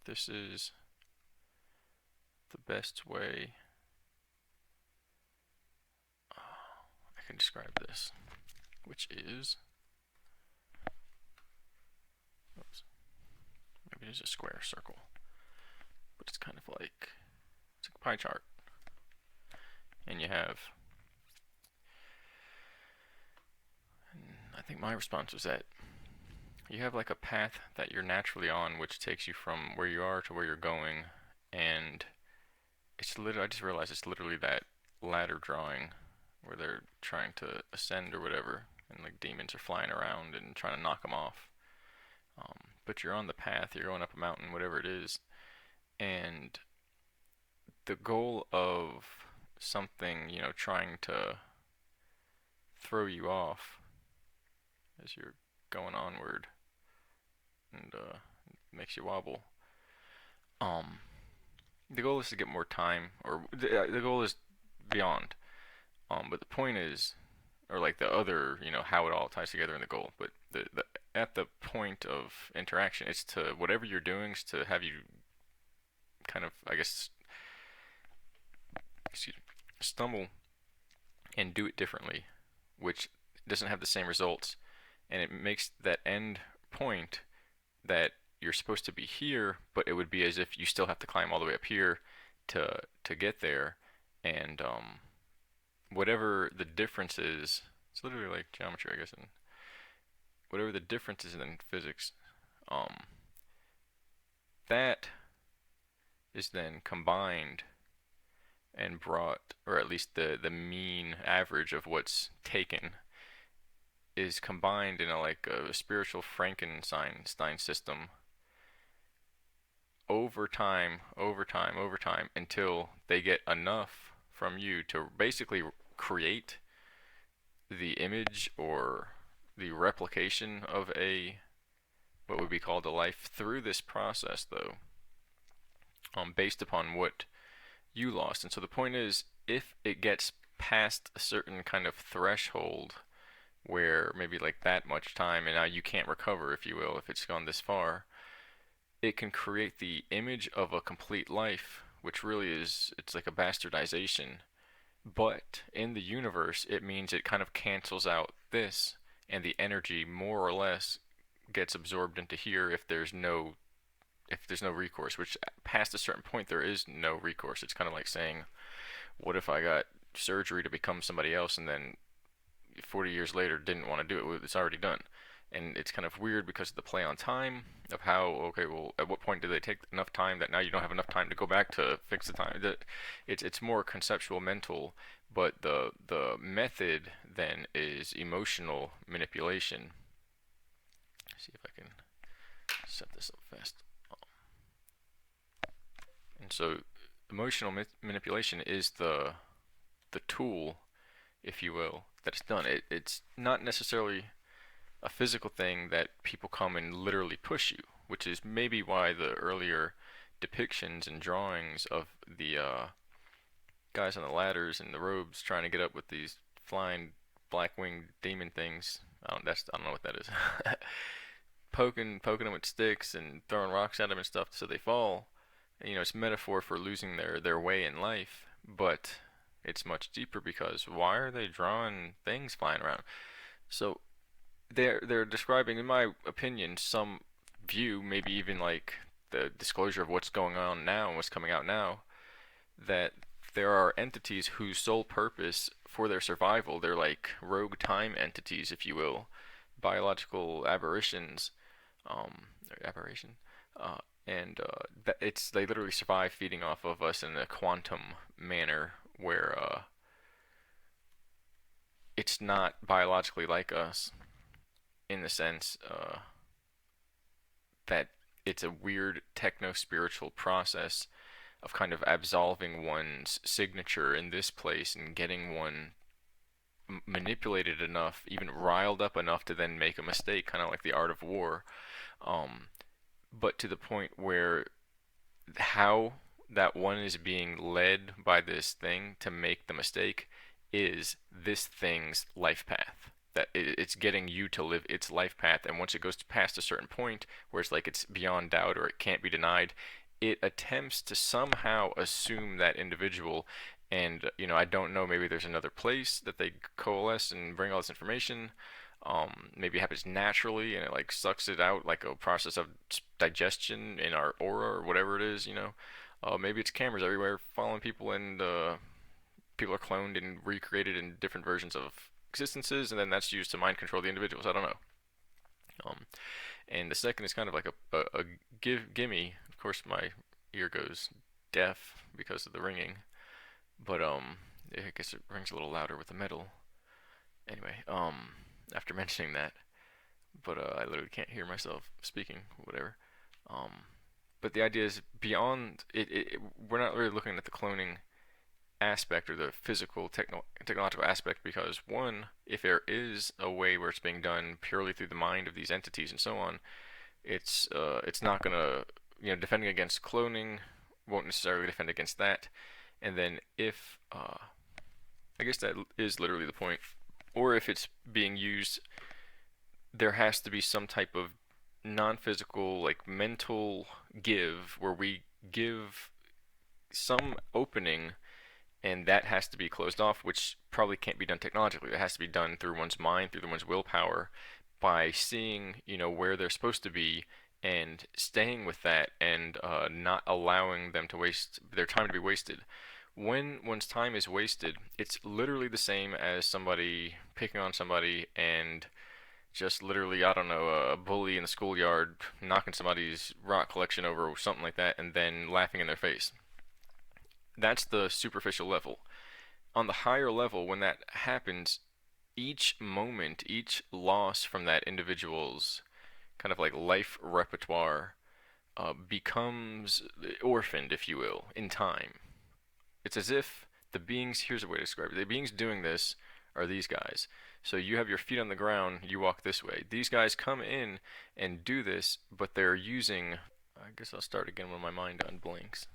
this is the best way I can describe this, which is, oops, maybe it's a square circle, but it's kind of like, it's like a pie chart. And you have, and I think my response was that you have like a path that you're naturally on, which takes you from where you are to where you're going, and it's literally, I just realized it's literally that ladder drawing where they're trying to ascend or whatever, and like demons are flying around and trying to knock them off. But you're on the path, you're going up a mountain, whatever it is, and the goal of something, trying to throw you off as you're going onward and makes you wobble. Um, the goal is to get more time, or the goal is beyond. But the point is, or like the other, how it all ties together in the goal. But the at the point of interaction, it's to whatever you're doing is to have you kind of, I guess, excuse me, stumble and do it differently, which doesn't have the same results, and it makes that end point that you're supposed to be here, but it would be as if you still have to climb all the way up here to get there, and whatever the difference is, it's literally like geometry, I guess, and whatever the difference is in physics, um, that is then combined and brought, or at least the mean average of what's taken is combined in a like a spiritual Frankenstein system over time, over time, over time until they get enough from you to basically create the image or the replication of a what would be called a life through this process though, based upon what you lost. And so the point is, if it gets past a certain kind of threshold where maybe like that much time and now you can't recover, if you will, if it's gone this far, it can create the image of a complete life, which really is, it's like a bastardization. But in the universe, it means it kind of cancels out this, and the energy more or less gets absorbed into here if there's no recourse, which past a certain point there is no recourse. It's kind of like saying, what if I got surgery to become somebody else and then 40 years later didn't want to do it? It's already done. And it's kind of weird because of the play on time of how, okay, well, at what point do they take enough time that now you don't have enough time to go back to fix the time? It's more conceptual, mental, but the method then is emotional manipulation. Let's see if I can set this up fast. And so emotional manipulation is the tool, if you will, that's done. It's not necessarily a physical thing that people come and literally push you, which is maybe why the earlier depictions and drawings of the guys on the ladders and the robes trying to get up with these flying black winged demon things. I don't know what that is. Poking them with sticks and throwing rocks at them and stuff so they fall. It's metaphor for losing their way in life, but it's much deeper because why are they drawing things flying around? So they're describing, in my opinion, some view, maybe even like the disclosure of what's going on now and what's coming out now, that there are entities whose sole purpose for their survival, they're like rogue time entities, if you will, biological aberrations, aberration, and it's they literally survive feeding off of us in a quantum manner where it's not biologically like us in the sense that it's a weird techno spiritual process of kind of absolving one's signature in this place and getting one manipulated enough, even riled up enough to then make a mistake, kind of like the art of war. Um, but to the point where how that one is being led by this thing to make the mistake is this thing's life path. that it's getting you to live its life path, and once it goes past a certain point where it's like it's beyond doubt or it can't be denied, it attempts to somehow assume that individual. And I don't know, maybe there's another place that they coalesce and bring all this information. Maybe it happens naturally and it like sucks it out like a process of digestion in our aura or whatever it is. Maybe it's cameras everywhere following people, and people are cloned and recreated in different versions of existences, and then that's used to mind control the individuals. I don't know. Um, and the second is kind of like a gimme. Of course, my ear goes deaf because of the ringing, but I guess it rings a little louder with the metal. Anyway, after mentioning that, but I literally can't hear myself speaking, whatever. Um, but the idea is beyond it. We're not really looking at the cloning aspect or the physical technological aspect, because one, if there is a way where it's being done purely through the mind of these entities and so on, it's not gonna, defending against cloning won't necessarily defend against that. And then if I guess that is literally the point, or if it's being used, there has to be some type of non-physical, like mental give, where we give some opening, and that has to be closed off, which probably can't be done technologically. It has to be done through one's mind, through one's willpower, by seeing, where they're supposed to be and staying with that, and not allowing them to waste their time to be wasted. When one's time is wasted, it's literally the same as somebody picking on somebody and just literally, I don't know, a bully in the schoolyard knocking somebody's rock collection over or something like that, and then laughing in their face. That's the superficial level. On the higher level, when that happens, each moment, each loss from that individual's kind of like life repertoire becomes orphaned, if you will, in time. It's as if the beings, here's a way to describe it, the beings doing this are these guys. So you have your feet on the ground, you walk this way. These guys come in and do this, but they're using, I guess I'll start again when my mind unblinks.